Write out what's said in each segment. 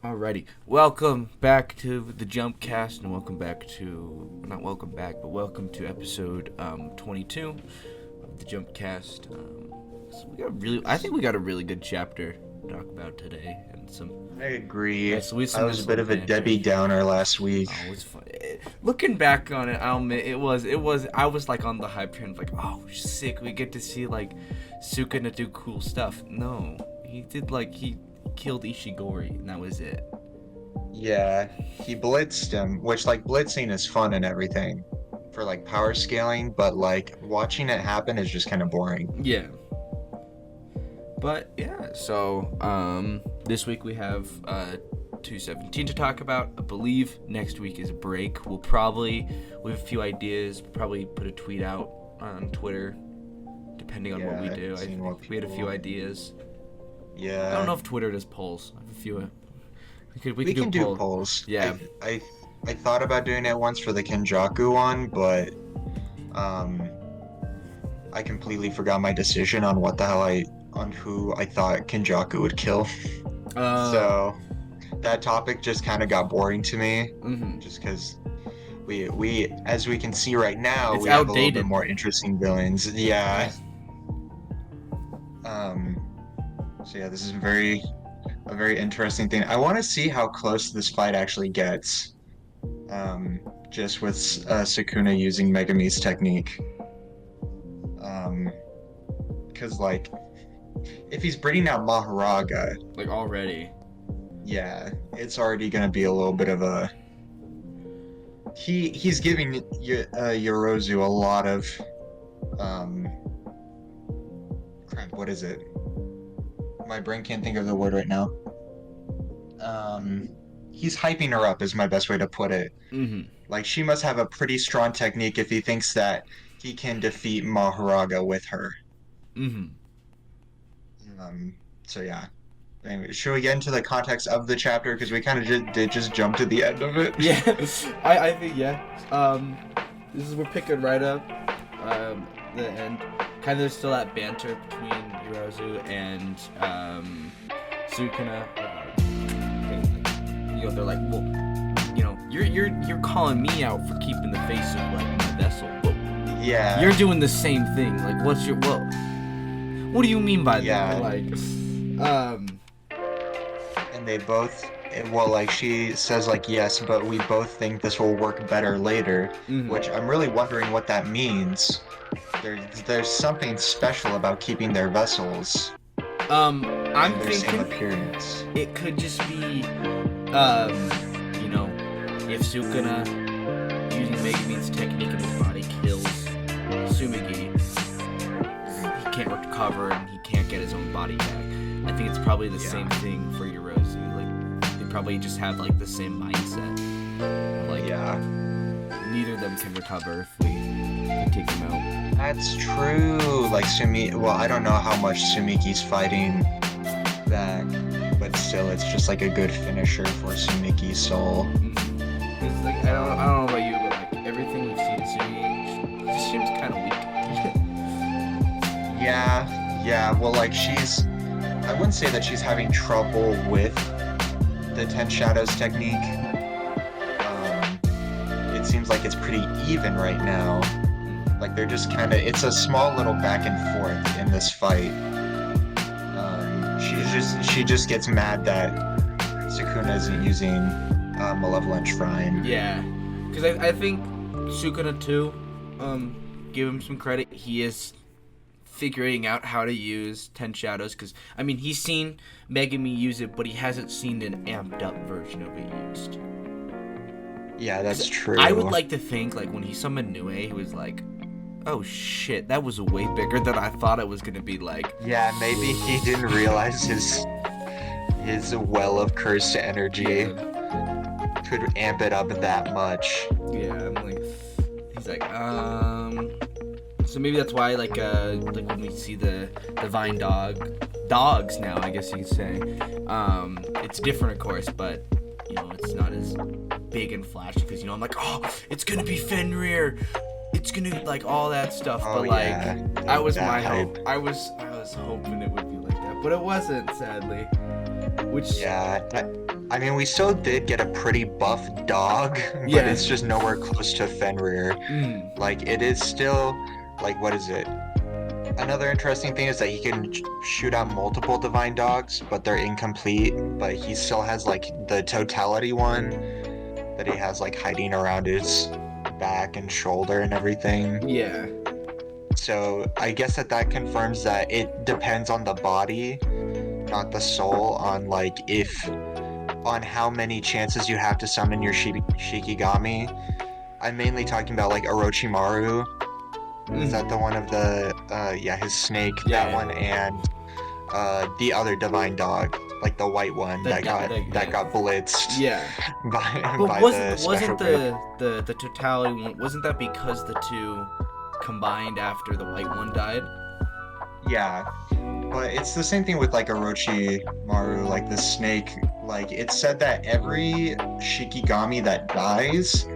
Alrighty, welcome back to the Jumpcast, and welcome to episode 22 of the Jumpcast. I think we got a really good chapter to talk about today, and I agree. Yeah, so I was a bit of a Debbie Downer last week. Oh, it was fun. Looking back on it, I'll admit it was. I was like on the hype train, like, oh, sick. We get to see like Sukana do cool stuff. No, he killed Ishigori, and that was it. Yeah, he blitzed him, which like blitzing is fun and everything for like power scaling, but like watching it happen is just kind of boring. Yeah. But yeah, so this week we have 217 to talk about. I believe next week is a break. We have a few ideas. Probably put a tweet out on Twitter, depending on what we do. I think we had a few ideas. Yeah. I don't know if Twitter does polls. I have a few. We can do polls. Yeah. I thought about doing it once for the Kenjaku one, but I completely forgot my decision on who I thought Kenjaku would kill. So that topic just kind of got boring to me, just because we as we can see right now, we have a little bit more interesting villains. Yeah. So yeah, this is a very interesting thing. I want to see how close this fight actually gets, just with Sukuna using Megami's technique. Because like, if he's bringing out Maharaga, like already, yeah, it's already gonna be a little bit of a. He's giving Yorozu a lot of, crap. What is it? My brain can't think of the word right now. He's hyping her up is my best way to put it. Like, she must have a pretty strong technique if he thinks that he can defeat Maharaga with her. So yeah. Anyway, should we get into the context of the chapter, because we kind of did just jump to the end of it? Yeah, I think we're picking right up the end. Kind of still that banter between Yorozu and Sukana. They're like, well, you're calling me out for keeping the face of like my vessel. But yeah. You're doing the same thing. Like, what do you mean by that? Like, And they both, well, like, she says like, yes, but we both think this will work better later, which I'm really wondering what that means. There's something special about keeping their vessels. I'm thinking same appearance. It could just be, if Sukana using Megami's technique in his body kills Tsumigi, he can't recover and he can't get his own body back. I think it's probably the same thing for Yorozu. Like, they probably just have like the same mindset. Like, neither of them can recover if we take them out. That's true. Like well, I don't know how much Tsumiki's fighting back, but still, it's just like a good finisher for Tsumiki's soul. It's like, I don't know about you, but like everything we've seen Tsumiki just seems kind of weak. Yeah. Well, like I wouldn't say that she's having trouble with the Ten Shadows technique. It seems like it's pretty even right now. Like, they're just it's a small little back and forth in this fight. She just gets mad that Sukuna isn't using Malevolent Shrine. Yeah, because I think Sukana too, give him some credit. He is figuring out how to use Ten Shadows, because, I mean, he's seen Megami use it, but he hasn't seen an amped up version of it used. Yeah, that's true. I would like to think, like, when he summoned Nue, he was like, oh shit, that was way bigger than I thought it was gonna be. Like, yeah, maybe he didn't realize his well of cursed energy could amp it up that much. Yeah, I'm like, he's like, so maybe that's why, like when we see the Divine dogs now, I guess you could say, it's different, of course, but it's not as big and flashy, because I'm like, oh, it's gonna be Fenrir. It's gonna like all that stuff, but like, I was my hope. I was hoping it would be like that, but it wasn't, sadly. Which I mean, we still did get a pretty buff dog, but it's just nowhere close to Fenrir. Like, it is still, like, what is it? Another interesting thing is that he can shoot out multiple divine dogs, but they're incomplete. But he still has, like, the totality one that he has, like, hiding around his back and shoulder and everything. Yeah. So I guess that confirms that it depends on the body, not the soul, on, like, on how many chances you have to summon your Shikigami. I'm mainly talking about, like, Orochimaru. Is that the one of the his snake, that one, and the other divine dog, like the white one that got blitzed. Yeah. by wasn't the totality one, wasn't that because the two combined after the white one died? Yeah. But it's the same thing with, like, Orochimaru, like the snake. Like, it's said that every Shikigami that dies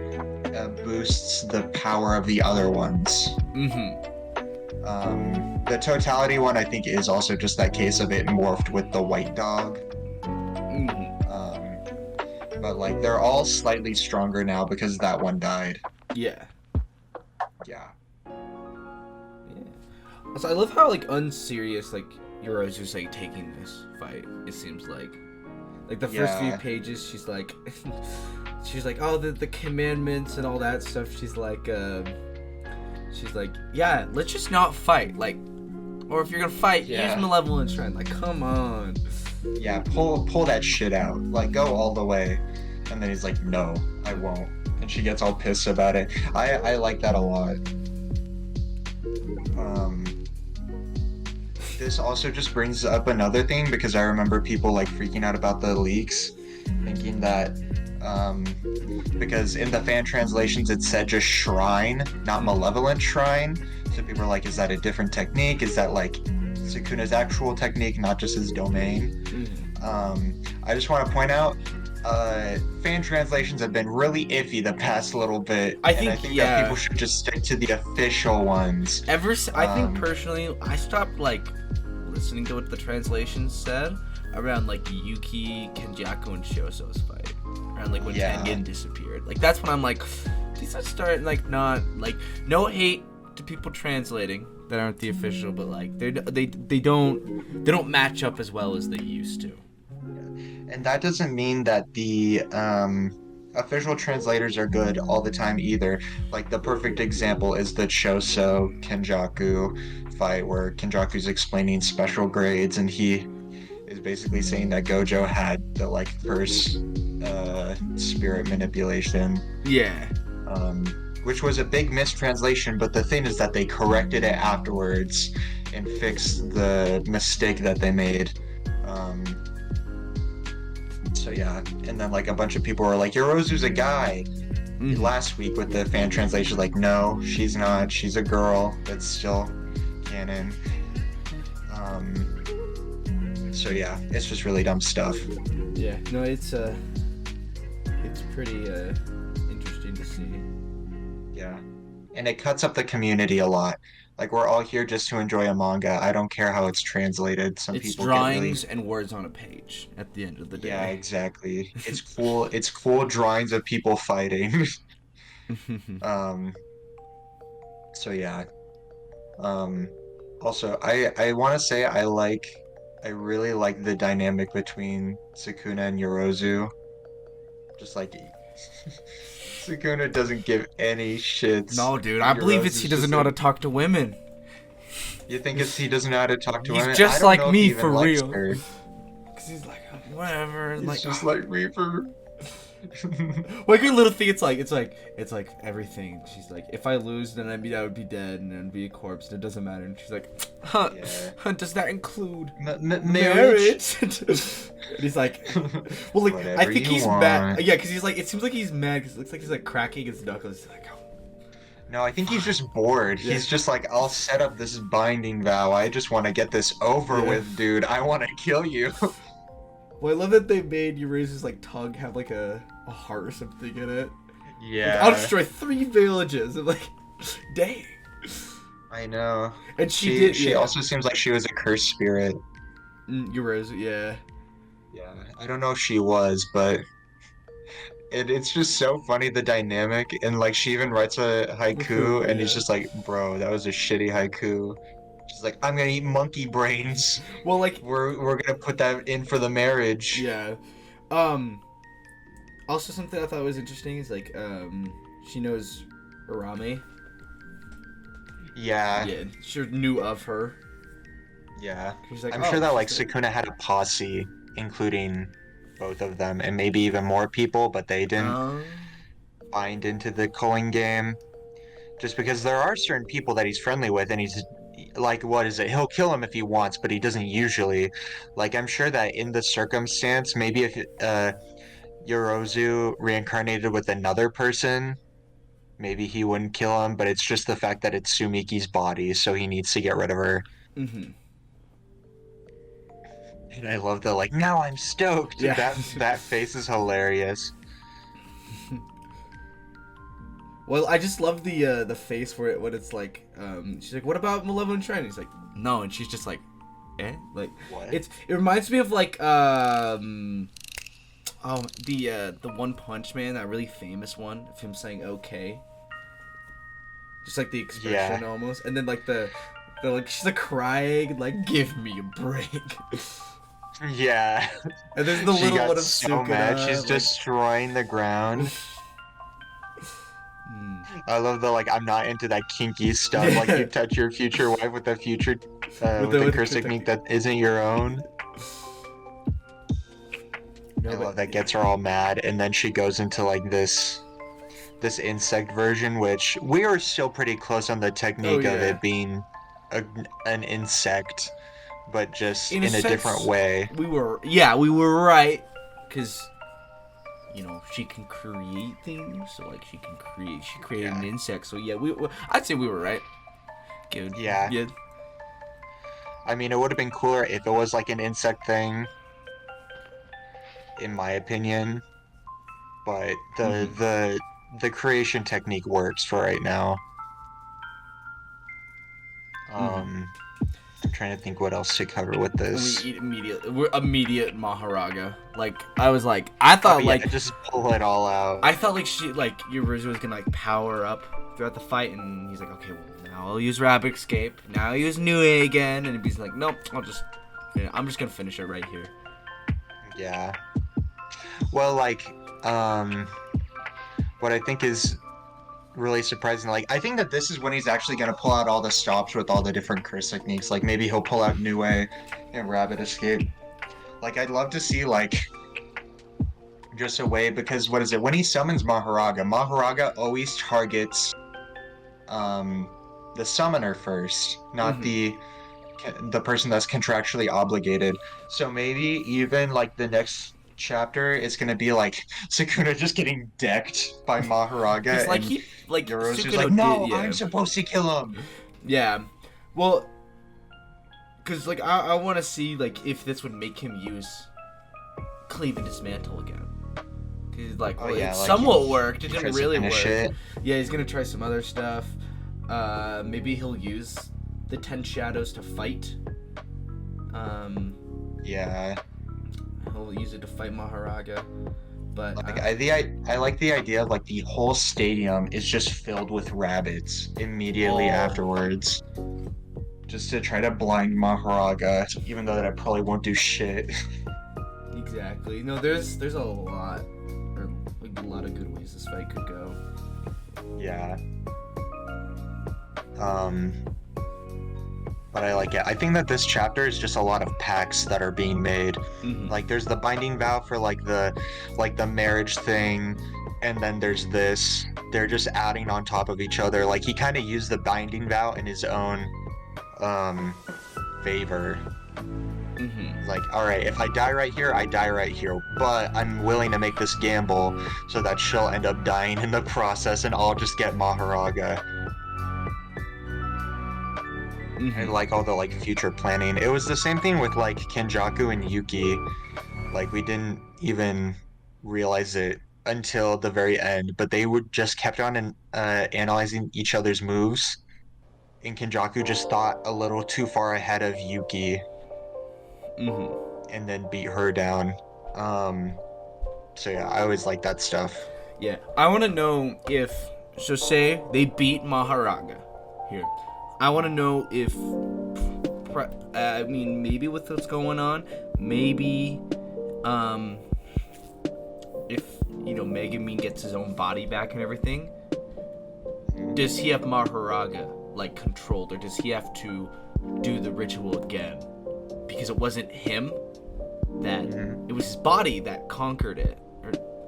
boosts the power of the other ones. The totality one, I think, is also just that case of it morphed with the white dog. But, like, they're all slightly stronger now because that one died. Yeah. Yeah. So I love how, like, unserious, like, Yorozu's, like, taking this fight. It seems like the first few pages, she's like, oh, the commandments and all that stuff. She's like, yeah, let's just not fight, like, or if you're gonna fight, use malevolent strength. Like, come on. Yeah, pull that shit out. Like, go all the way. And then he's like, no, I won't. And she gets all pissed about it. I like that a lot. This also just brings up another thing, because I remember people, like, freaking out about the leaks, thinking that because in the fan translations it said just shrine, not malevolent shrine. So people are like, is that a different technique? Is that, like, Sukuna's actual technique, not just his domain? I just want to point out, fan translations have been really iffy the past little bit. I think that people should just stick to the official ones. I think personally, I stopped, like, listening to what the translations said around, like, Yuki, Kenjaku, and Shoso's fight. Around, like, when Tengen disappeared. Like, that's when I'm like, these are starting, like, not, like, no hate to people translating that aren't the official, but, like, they don't match up as well as they used to. And that doesn't mean that the official translators are good all the time either. Like, the perfect example is the Choso Kenjaku fight, where Kenjaku's explaining special grades, and he is basically saying that Gojo had the, like, first spirit manipulation. Yeah. Which was a big mistranslation, but the thing is that they corrected it afterwards and fixed the mistake that they made. So yeah, and then, like, a bunch of people were like, Yorozu's a guy. Last week with the fan translation, like, no, she's not. She's a girl. That's still canon. So yeah, it's just really dumb stuff. Yeah, no, it's pretty interesting to see. Yeah, and it cuts up the community a lot. Like, we're all here just to enjoy a manga. I don't care how it's translated. Some people drawings and words on a page at the end of the day. Yeah, exactly. It's cool. It's cool drawings of people fighting. So yeah. Also, I want to say I really like the dynamic between Sukuna and Yorozu. Just, like, Sukuna doesn't give any shits. No, dude, I believe he doesn't know how to talk to women. You think he doesn't know how to talk to women? He's just like me, for real. Because he's like, whatever. He's like, just like me for... Like a little thing, it's like everything. She's like, if I lose, then I would be dead and then be a corpse, and it doesn't matter. And she's like, does that include marriage? And he's like, well, like, whatever, I think he's mad. Yeah, because he's like, it seems like he's mad because it looks like he's, like, cracking his knuckles. He's like, no, I think he's just bored. Yeah. He's just like, I'll set up this binding vow. I just want to get this over with, dude. I want to kill you. Well, I love that they made Yorozu's, like, tongue have, like, a heart or something in it. Yeah. Like, I'll destroy 3 villages. I'm like, dang. I know. And she also seems like she was a cursed spirit. Yorozu, yeah. Yeah. I don't know if she was, but it's just so funny the dynamic. And like she even writes a haiku, and he's Yeah. just like, "Bro, that was a shitty haiku." She's like, "I'm gonna eat monkey brains. Well, like, We're gonna put that in for the marriage." yeah. Um. Also, something I thought was interesting is like, she knows Urame. Yeah, Yeah, she knew of her. yeah. She's like, I'm sure oh, that like she's there. Sukuna had a posse, including both of them, and maybe even more people, but they didn't Um. bind into the culling game. Just because there are certain people that he's friendly with, and he's like, what is it? He'll kill him if he wants, but he doesn't usually. Like, I'm sure that in the circumstance, maybe if Yorozu reincarnated with another person, maybe he wouldn't kill him, but it's just the fact that it's Sumiki's body, so he needs to get rid of her. Mm-hmm. And I love the like, now I'm stoked. Yeah. That face is hilarious. Well, I just love the face where it when it's like, she's like, what about Malevolent Shrine? He's like, no, and she's just like, eh, like, What? it reminds me of like, oh, the One Punch Man, that really famous one of him saying okay, just like the expression Yeah. almost, and then like the like she's like crying, like give me a break. Yeah. And there's the She little got one of so mad. She's Sukuna, like, destroying the ground. I love the like I'm not into that kinky stuff. Like you touch your future wife with a future with a with curse the technique that isn't your own. no, I but love that gets her all mad, and then she goes into like this insect version, which we are still pretty close on the oh technique of yeah. it being a, an insect, but just In a in a different sense, way. we were right, because you know she can create things, so like she created an Yeah. insect, so yeah, I'd say we were right. Good. Yeah. Yeah. I mean, it would have been cooler if it was like an insect thing, in my opinion. But Mm-hmm. the creation technique works for right now. Mm-hmm. I'm trying to think what else to cover with And we this. eat immediately. We're immediate Maharaga. Like I was like, I Oh thought yeah, like just pull it all out. I thought like she like Yurizu was gonna like power up throughout the fight, and he's like, okay, well now I'll use Rapid Escape. Now I'll use Nue again, and he's like, nope, I'm just gonna finish it right here. Yeah. Well, like, um, what I think is really surprising, like, I think that this is when he's actually gonna pull out all the stops with all the different curse techniques. Like, maybe he'll pull out Nue and Rabbit Escape. Like, I'd love to see, like, just a way, because what is it? When he summons Maharaga, Maharaga always targets, um, the summoner first, not Mm-hmm. the person that's contractually obligated. So maybe even like the next chapter is gonna be like Sukuna just getting decked by He's Maharaga like and he like Yorozu's like, Sukino did, no, yeah, I'm supposed to kill him. yeah. Well, because like I want to see like if this would make him use Cleave and Dismantle again. Cause like Oh well, yeah, it like somewhat worked. It he didn't tries to really finish work. it. Yeah, he's gonna try some other stuff. Maybe he'll use the 10 Shadows to fight. Um, Yeah. he'll use it to fight Maharaga. But Like I like the idea of like the whole stadium is just filled with rabbits immediately oh, afterwards. Just to try to blind Maharaga, even though that probably won't do shit. exactly. No, there's a lot, or like a lot of good ways this fight could go. Yeah. Um, but I like it. I think that this chapter is just a lot of pacts that are being made. Mm-hmm. Like there's the binding vow for like the marriage thing, and then there's this. They're just adding on top of each other. Like he kind of used the binding vow in his own favor. Mm-hmm. Like, all right, if I die right here, I die right here. But I'm willing to make this gamble so that she'll end up dying in the process, and I'll just get Maharaga. I Mm-hmm. like all the like future planning. It was the same thing with like Kenjaku and Yuki. Like we didn't even realize it until the very end, but they would just kept on analyzing each other's moves. And Kenjaku just thought a little too far ahead of Yuki Mm-hmm. and then beat her down. So yeah, I always like that stuff. Yeah, I want to know if, so say they beat Maharaga here. I want to know if, I mean, maybe with what's going on, maybe, if, Megumin gets his own body back and everything, does he have Maharaga, like, controlled, or does he have to do the ritual again? Because it wasn't him that, it was his body that conquered it.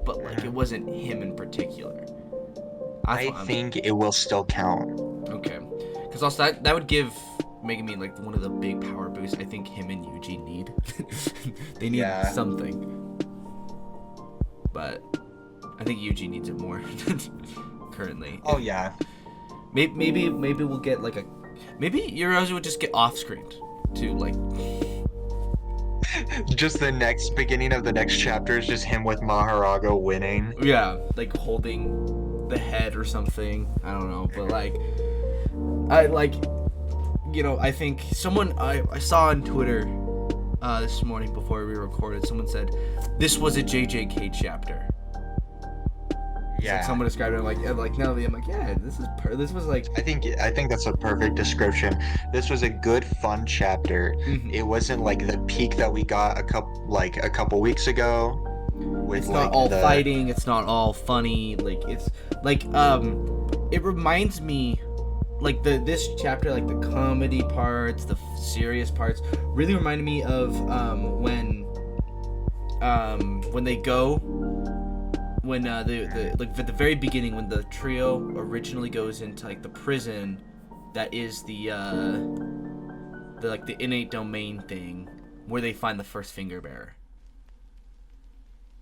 But like it wasn't him in particular. I think it will still count. Okay, because also that would give Megumin like one of the big power boosts. I think him and Yuji need. They need something, but I think Yuji needs it more currently. Oh yeah. Maybe we'll get like maybe Yorozu would just get off screen too, like. Just the next beginning of the next chapter is just him with Maharaga winning. Yeah, like holding the head or something. I don't know, but like, I think someone I saw on Twitter this morning before we recorded. Someone said this was a JJK chapter. Yeah. Like someone described it like now I'm like, yeah, this was like. I think that's a perfect description. This was a good, fun chapter. Mm-hmm. It wasn't like the peak that we got a couple weeks ago. It's not all fighting. It's not all funny. Like it's like it reminds me, like this chapter, like the comedy parts, the serious parts, really reminded me of when they go. When the like at the very beginning, when the trio originally goes into like the prison, that is the innate domain thing, where they find the first finger bearer.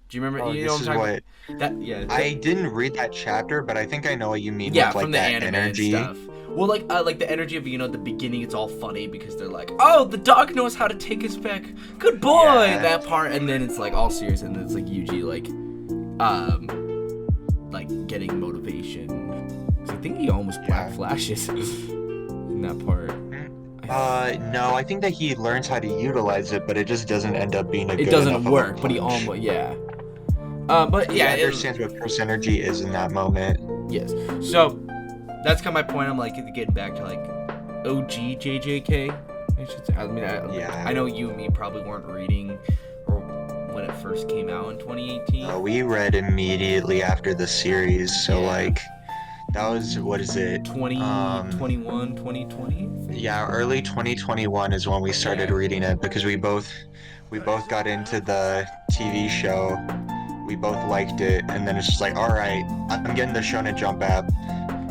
Do you remember? You know what I'm talking about? That yeah. I didn't read that chapter, but I think I know what you mean. Yeah, with, like, from the that anime energy. and stuff. Well, like the energy of the beginning, it's all funny because they're like, oh, the dog knows how to take us back. Good boy, that part, and then it's like all serious, and then it's like Yuji like getting motivation. I think he almost black flashes in that part. No, I think that he learns how to utilize it, but it just doesn't end up being a good enough. It doesn't work, but he almost but yeah, he understands what Curse energy is in that moment. Yes. So that's kind of my point. I'm like getting back to like OG JJK. I should say. I mean, I know you and me probably weren't reading when it first came out in 2018. We read immediately after the series, so like that was, what is it, 2021 2020? Yeah, early 2021 is when we started reading it, because we both got into the TV show, we both liked it, and then it's just like, all right, I'm getting the Shonen Jump app,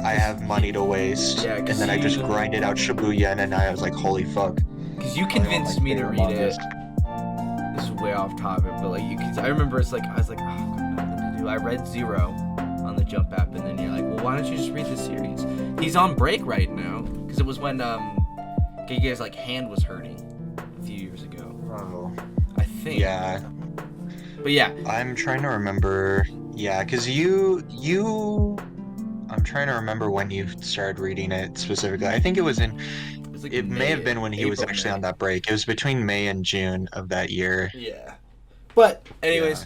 I have money to waste, and then I just grinded out Shibuya, and then I was like, holy fuck. Because you convinced me to read it. This is way off topic, but like I remember it's like I was like, oh, I've got nothing to do. I read Zero on the Jump app, and then you're like, well, why don't you just read the series? He's on break right now because it was when Gege's like hand was hurting a few years ago. Oh, I think. Yeah. But yeah, I'm trying to remember. Yeah, because I'm trying to remember when you started reading it specifically. I think it was in. Like it may have been when he was actually on that break. It was between May and June of that year. Yeah. But anyways,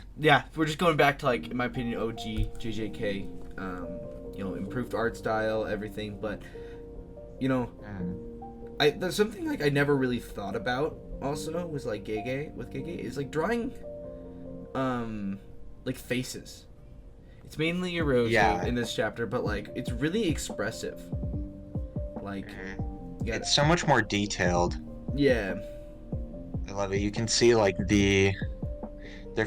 we're just going back to like, in my opinion, OG JJK. Improved art style, everything. But there's something like I never really thought about. Also, was like Gege is like drawing, like faces. It's mainly Yorozu in this chapter, but like it's really expressive. Like. It's so much more detailed. Yeah. I love it. You can see like their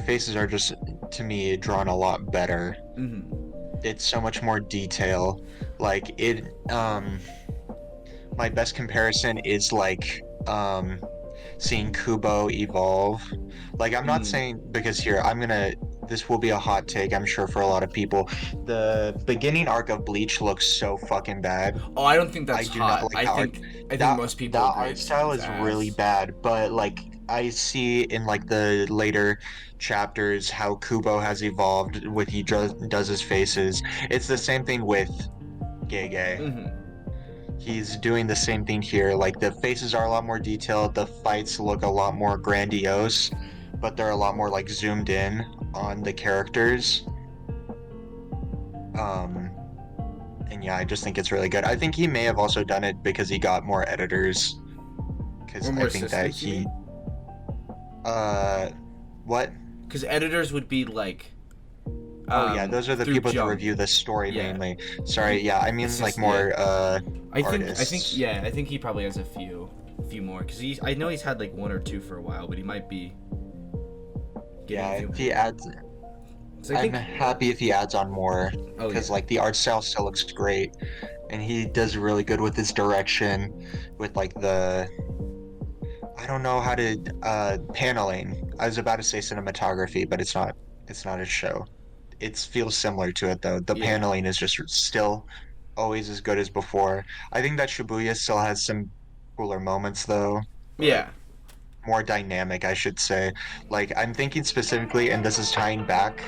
faces are just, to me, drawn a lot better. Mm-hmm. It's so much more detail. Like it, my best comparison is like seeing Kubo evolve. Like I'm not saying, because here this will be a hot take, I'm sure, for a lot of people. The beginning arc of Bleach looks so fucking bad. Oh, I don't think that's hot. I think most people that agree. Art style is really bad, but like I see in like the later chapters how Kubo has evolved with he does his faces. It's the same thing with Gege. Mm-hmm. He's doing the same thing here. Like the faces are a lot more detailed. The fights look a lot more grandiose. but they're a lot more like zoomed in on the characters. And yeah, I just think it's really good. I think he may have also done it because he got more editors. Because I think that he. What? Because editors would be like. Oh yeah, those are the people that review the story mainly. Sorry, yeah, I mean like more artists. I think he probably has a few more because I know he's had like one or two for a while, but he might be. If he adds. I'm happy if he adds on more because like the art style still looks great, and he does really good with his direction, with like the. I don't know how to paneling. I was about to say cinematography, but it's not. It's not a show. It feels similar to it though. The paneling is just still always as good as before. I think that Shibuya still has some cooler moments though. Yeah. More dynamic, I should say. Like I'm thinking specifically, and this is tying back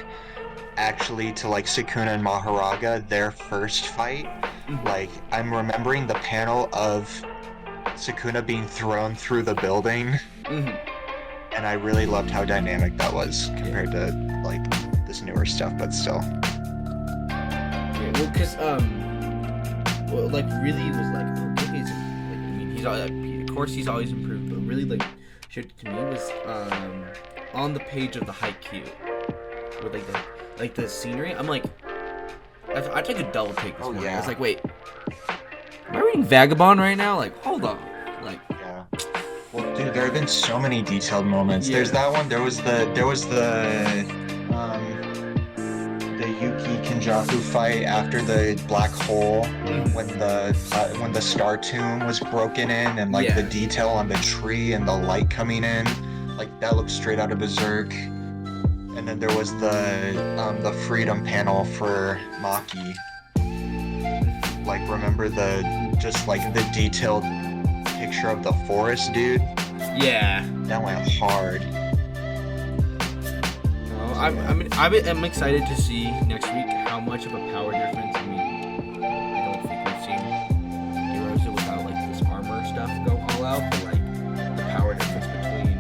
actually to like Sukuna and Maharaga, their first fight. Mm-hmm. Like I'm remembering the panel of Sukuna being thrown through the building. Mm-hmm. And I really loved how dynamic that was compared to like this newer stuff, but still. Yeah, well, because like really was like, okay, like, I mean, of course he's always improved, but really like showed to me was on the page of the haiku with the scenery. I'm like, I took a double take this morning. Yeah. I was like, wait, am I reading Vagabond right now? Like, hold on, like. Yeah. Well, dude, there have been so many detailed moments. Yeah. There's that one. There was the Yuki Kenjaku fight after the black hole when the star tomb was broken in, and like the detail on the tree and the light coming in, like that looks straight out of Berserk. And then there was the freedom panel for Maki. Like remember the detailed picture of the forest, dude? Yeah. That went hard. I'm excited to see next week how much of a power difference. I mean, I don't think we've seen Hirozu without like this armor stuff go all out, but like the power difference between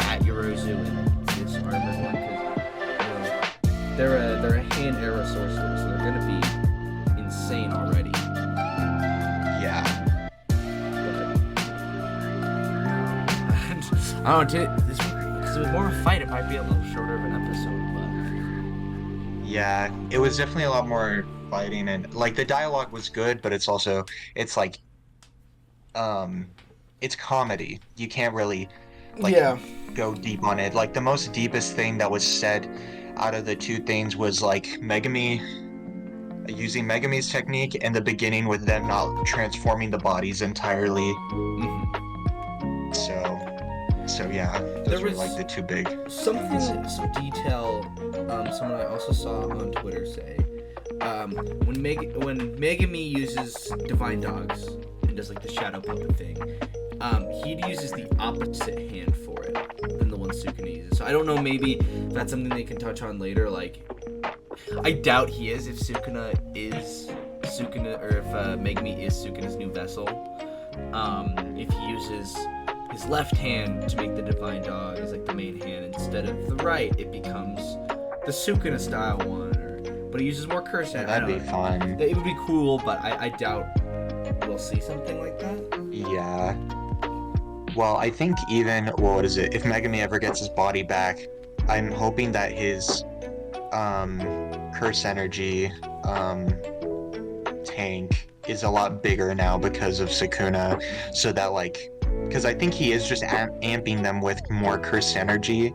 at Hirozu and this armored one, because they're a hand arrow sorcerer, so they're gonna be insane already. Yeah. But I don't know. This week, because it was more of a fight, it might be a little shorter of an episode, but yeah, it was definitely a lot more fighting, and like the dialogue was good, but it's like it's comedy. You can't really go deep on it. Like the most deepest thing that was said out of the two things was like Megami using Megami's technique in the beginning with them not transforming the bodies entirely. So yeah, those were like the two big some detail someone I also saw on Twitter say when Megami uses divine dogs and does like the shadow puppet thing, he uses the opposite hand for it than the one Sukuna uses. So I don't know, maybe that's something they can touch on later. Like I doubt he is if Sukuna, or if Megami is Sukuna's new vessel. If he uses his left hand to make the divine dog as like the main hand instead of the right, it becomes the Sukuna style one. But he uses more curse. Yeah, that'd be fun. It would be cool, but I doubt we'll see something like that. Yeah. Well, I think even if Megami ever gets his body back, I'm hoping that his curse energy tank is a lot bigger now because of Sukuna, so that like, because I think he is just amping them with more curse energy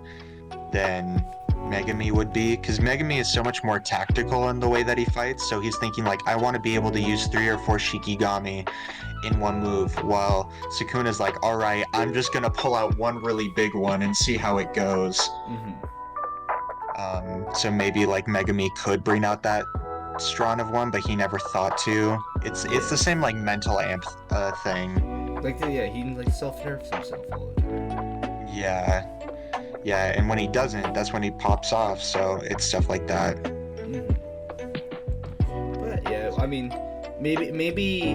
than Megami would be, because Megami is so much more tactical in the way that he fights, so he's thinking like, I want to be able to use 3 or 4 Shikigami in one move, while Sukuna's like, alright, I'm just gonna pull out one really big one and see how it goes. So maybe like Megami could bring out that strong of one, but he never thought to. It's the same like mental amp thing. Like he like self-nerfs himself all the time. Yeah, and when he doesn't, that's when he pops off, so it's stuff like that. But yeah, I mean, maybe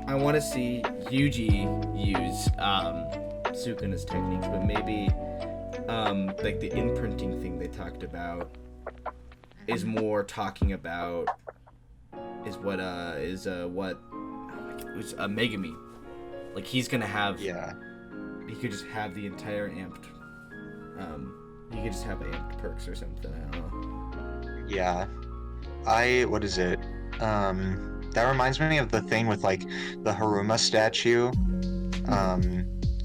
I want to see Yuji use Sukuna's techniques, but maybe like the imprinting thing they talked about is more talking about is what Megami. Like he's gonna have he could just have the entire amped he could just have amped perks or something, I don't know. Yeah. What is it? That reminds me of the thing with like the Haruma statue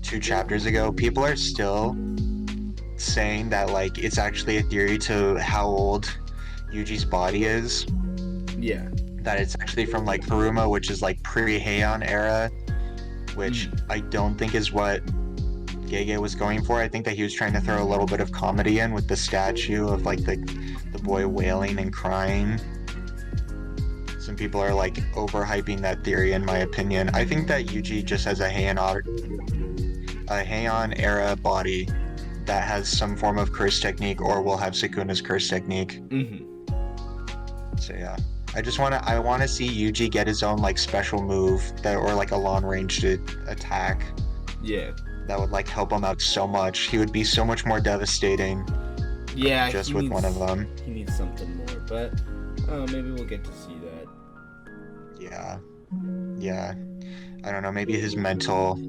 2 chapters ago. People are still saying that like it's actually a theory to how old Yuji's body is. Yeah. That it's actually from like Haruma, which is like pre-Heian era, which I don't think is what Gege was going for. I think that he was trying to throw a little bit of comedy in with the statue of like the boy wailing and crying. Some people are like overhyping that theory, in my opinion. I think that Yuji just has a Heian era body that has some form of curse technique, or will have Sukuna's curse technique. So yeah, I want to see Yuji get his own like special move or like a long range attack. Yeah. That would like help him out so much. He would be so much more devastating. Yeah. Just with one of them. He needs something more, but maybe we'll get to see that. Yeah. I don't know. Maybe his mental.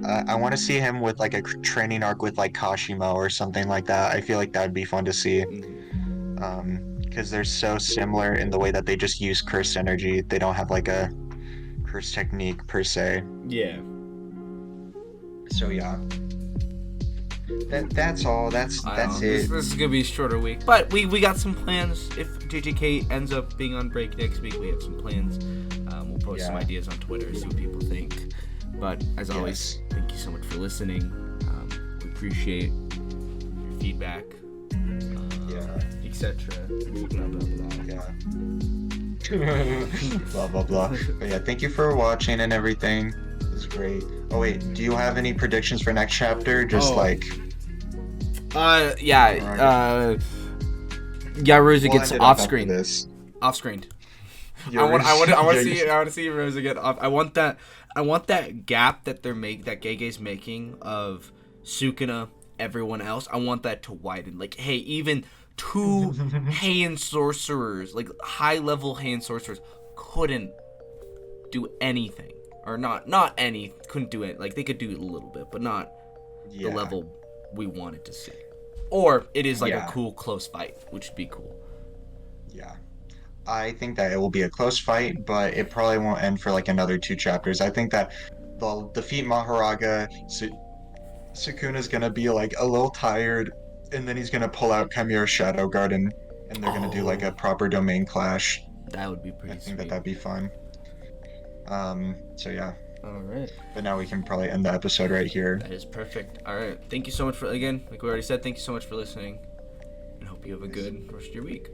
I want to see him with like a training arc with like Kashimo or something like that. I feel like that would be fun to see. Because they're so similar in the way that they just use curse energy. They don't have like a curse technique per se. Yeah. So yeah. That's all. That's it. This is gonna be a shorter week, but we got some plans. If JJK ends up being on break next week, we have some plans. We'll post some ideas on Twitter, see what people think. But as always, thank you so much for listening. We appreciate your feedback, etc. Blah blah blah. Blah blah blah. But yeah, thank you for watching and everything. It was great. Oh wait, do you have any predictions for next chapter? Rosa gets off screen. Off screen. I want to see Rosa get off. I want that gap that Gege's making of Sukuna, everyone else. I want that to widen. Like, hey, even 2 Heian sorcerers, like high level Heian sorcerers, couldn't do anything. Or couldn't do it. Like, they could do a little bit, but not the level we wanted to see. Or it is like a cool, close fight, which would be cool. Yeah. I think that it will be a close fight, but it probably won't end for like another 2 chapters. I think that they'll defeat Maharaga. Sukuna's gonna be like a little tired, and then he's gonna pull out Chimera Shadow Garden, and they're gonna do like a proper domain clash. That would be pretty sweet. I think that'd be fun. So yeah. Alright. But now we can probably end the episode right here. That is perfect. Alright. Thank you so much like we already said, thank you so much for listening. And hope you have a good rest of your week.